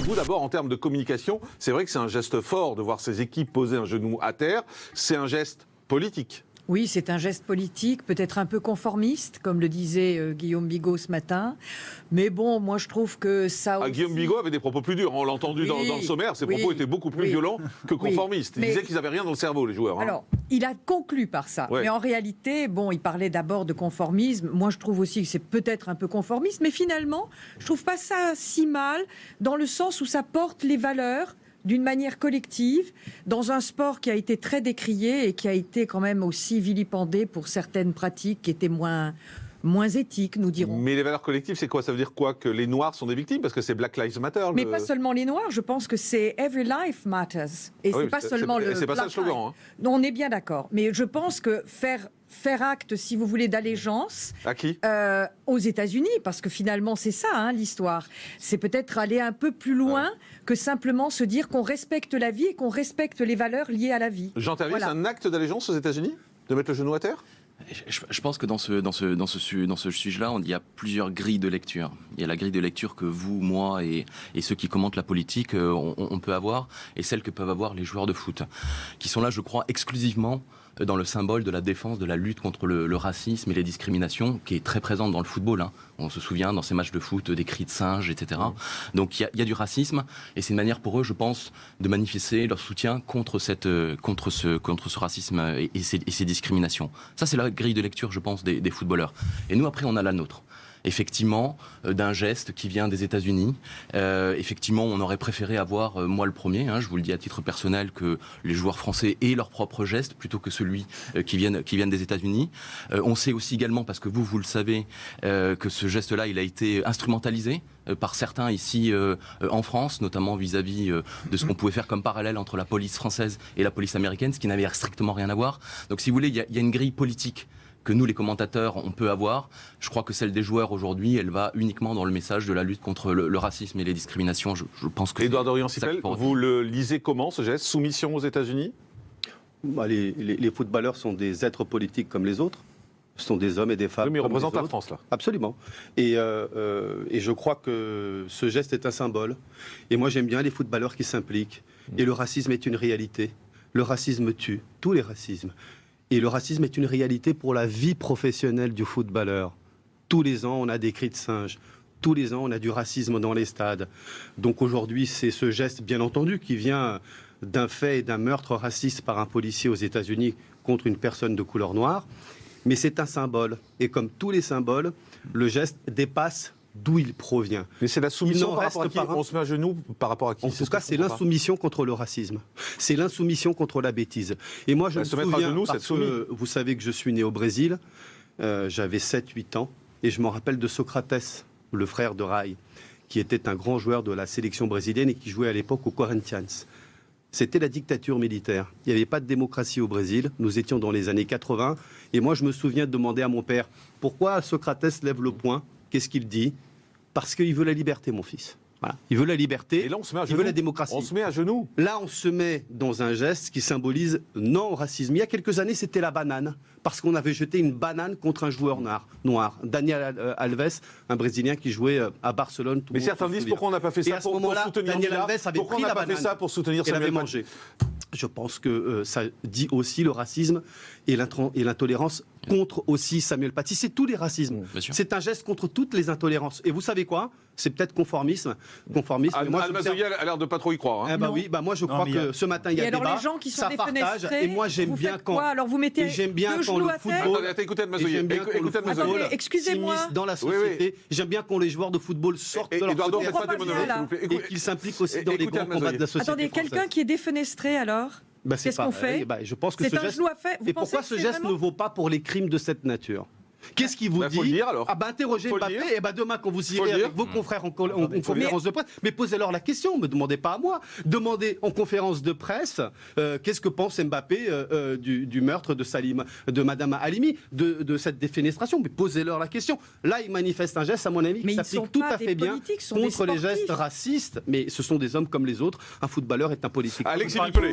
vous, d'abord, en termes de communication, c'est vrai que c'est un geste fort de voir ces équipes poser un genou à terre. C'est un geste politique. Oui, c'est un geste politique, peut-être un peu conformiste, comme le disait Guillaume Bigot ce matin. Mais bon, moi je trouve que ça aussi... Guillaume Bigot avait des propos plus durs. On l'a entendu dans le sommaire. Ses propos étaient beaucoup plus violents que conformistes. Il disait qu'ils n'avaient rien dans le cerveau, les joueurs. Alors, il a conclu par ça. Ouais. Mais en réalité, bon, il parlait d'abord de conformisme. Moi, je trouve aussi que c'est peut-être un peu conformiste. Mais finalement, je trouve pas ça si mal, dans le sens où ça porte les valeurs d'une manière collective, dans un sport qui a été très décrié et qui a été quand même aussi vilipendé pour certaines pratiques qui étaient moins éthiques, nous dirons. Mais les valeurs collectives, c'est quoi? Ça veut dire quoi? Que les Noirs sont des victimes? Parce que c'est Black Lives Matter. Mais pas seulement les Noirs, je pense que c'est Every Life Matters. Et oui, c'est pas seulement le... C'est pas ça le slogan. Hein. Non, on est bien d'accord. Mais je pense que faire acte, si vous voulez, d'allégeance... À qui? Aux États-Unis, parce que finalement, c'est ça, hein, l'histoire. C'est peut-être aller un peu plus loin que simplement se dire qu'on respecte la vie et qu'on respecte les valeurs liées à la vie. Jean Tervier, c'est un acte d'allégeance aux États-Unis? De mettre le genou à terre? Je pense que dans ce sujet-là, il y a plusieurs grilles de lecture. Il y a la grille de lecture que vous, moi et ceux qui commentent la politique, on peut avoir, et celle que peuvent avoir les joueurs de foot, qui sont là, je crois, exclusivement dans le symbole de la défense, de la lutte contre le racisme et les discriminations, qui est très présente dans le football. Hein. On se souvient dans ces matchs de foot des cris de singe, etc. Donc il y a du racisme, et c'est une manière pour eux, je pense, de manifester leur soutien contre ce racisme et ces discriminations. Ça, c'est la grille de lecture, je pense, des footballeurs. Et nous, après, on a la nôtre. Effectivement, d'un geste qui vient des États-Unis. Effectivement, on aurait préféré avoir, moi le premier, je vous le dis à titre personnel, que les joueurs français aient leur propre geste plutôt que celui qui viennent des États-Unis. On sait aussi également, parce que vous le savez, que ce geste-là, il a été instrumentalisé par certains ici en France, notamment vis-à-vis de ce qu'on pouvait faire comme parallèle entre la police française et la police américaine, ce qui n'avait strictement rien à voir. Donc si vous voulez, il y a une grille politique que nous, les commentateurs, on peut avoir. Je crois que celle des joueurs aujourd'hui, elle va uniquement dans le message de la lutte contre le racisme et les discriminations. Je pense que Édouard Dorian-Sipel, vous le lisez comment, ce geste? Soumission aux États-Unis? Les footballeurs sont des êtres politiques comme les autres. Ce sont des hommes et des femmes. Oui, mais ils comme représentent les la autres. France, là. Absolument. Et je crois que ce geste est un symbole. Et moi, j'aime bien les footballeurs qui s'impliquent. Et le racisme est une réalité. Le racisme tue. Tous les racismes. Et le racisme est une réalité pour la vie professionnelle du footballeur. Tous les ans, on a des cris de singe. Tous les ans, on a du racisme dans les stades. Donc aujourd'hui, c'est ce geste, bien entendu, qui vient d'un fait et d'un meurtre raciste par un policier aux États-Unis contre une personne de couleur noire. Mais c'est un symbole. Et comme tous les symboles, le geste dépasse d'où il provient. Mais c'est la soumission par rapport à qui? On se met à genoux par rapport à qui? En tout cas, c'est l'insoumission contre le racisme. C'est l'insoumission contre la bêtise. Et moi, je me souviens, parce que vous savez que je suis né au Brésil, j'avais 7-8 ans, et je me rappelle de Socrates, le frère de Rai, qui était un grand joueur de la sélection brésilienne et qui jouait à l'époque au Corinthians. C'était la dictature militaire. Il n'y avait pas de démocratie au Brésil. Nous étions dans les années 80. Et moi, je me souviens de demander à mon père, pourquoi Socrates lève le poing? Qu'est-ce qu'il dit? Parce qu'il veut la liberté, mon fils. Voilà. Il veut la liberté, et là, on se met à il genoux. veut la démocratie. On se met à genoux. Là, on se met dans un geste qui symbolise non au racisme. Il y a quelques années, c'était la banane, parce qu'on avait jeté une banane contre un joueur noir. Daniel Alves, un Brésilien qui jouait à Barcelone. Mais certains disent pourquoi on n'a pas fait ça pour soutenir Daniel Alves avait pris la banane. Fait ça pour soutenir Samuel Paty. Je pense que ça dit aussi le racisme et l'intolérance contre aussi Samuel Paty. C'est tous les racismes. C'est un geste contre toutes les intolérances. Et vous savez quoi? C'est peut-être conformisme. Almazoya a l'air de pas trop y croire. Hein. Oui, moi je crois que ce matin il y a débat. Alors les gens qui sont défenestrés, et moi j'aime bien quand. Alors vous mettez deux genoux à terre. Écoutez Almazoya. Excusez-moi. Dans la société, j'aime bien quand les joueurs de football sortent de leur côté et qu'ils s'impliquent aussi dans les grands combats de la société. Attendez, quelqu'un qui est défenestré alors? Qu'est-ce qu'on fait? Je pense que c'est un genou à faire. Et pourquoi ce geste ne vaut pas pour les crimes de cette nature? Qu'est-ce qui vous dit? Faut le dire, alors. Interrogez Mbappé, et demain quand vous irez avec vos confrères en conférence de presse, mais posez-leur la question, ne me demandez pas à moi. Demandez en conférence de presse qu'est-ce que pense Mbappé du meurtre de Madame Halimi, de cette défenestration. Mais posez-leur la question. Là, ils manifestent un geste, à mon avis, qui s'applique tout à fait bien contre les gestes racistes. Mais ce sont des hommes comme les autres. Un footballeur est un politique. Alexis Villepelet.